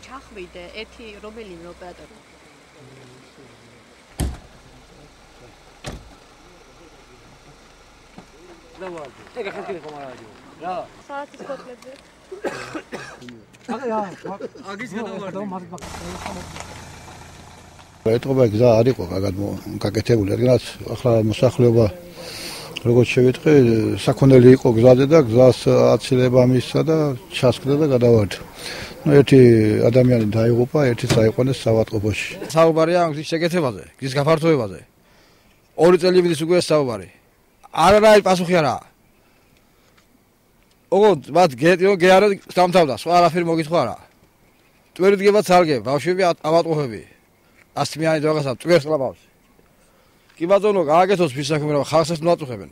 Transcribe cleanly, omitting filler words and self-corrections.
ჩახვიდე ერთი რომელიმე ოპერატორი. Давай. ეგ ახლა კიდე ხომ არ არის. რა? საათის კოტლებზე. აგის გადავარდი. ეტყობა გზა არ იყო გაკეთებული, რადგანაც ახლა მოსახლეობა როგორც შევიტყვი, საქონელი იყო გზაზე და გზას აცილება მისცა და ჩასკდა და გადავარდა. ერთი ადამიანი დაიღუპა, ერთი წაიყვანეს საავადმყოფოში. საუბარია ამ გზის შეკეთებაზე, გზის გაფართოებაზე. 2 წელი მიდის უკვე საუბარი. არანაირი პასუხი არაა. ოღონდ მათ გეარა დამთავრდა, სხვა არაფერი მოგითხვა არა. ტვერი დგება ცალკე, ბავშვები ავადმყოფები. ასთმიანი რაღაცა ტვერს ყლაპავს. კი ბატონო, გააკეთოს ფისაქმე, რომ ხალხსაც მოაწუხებენ.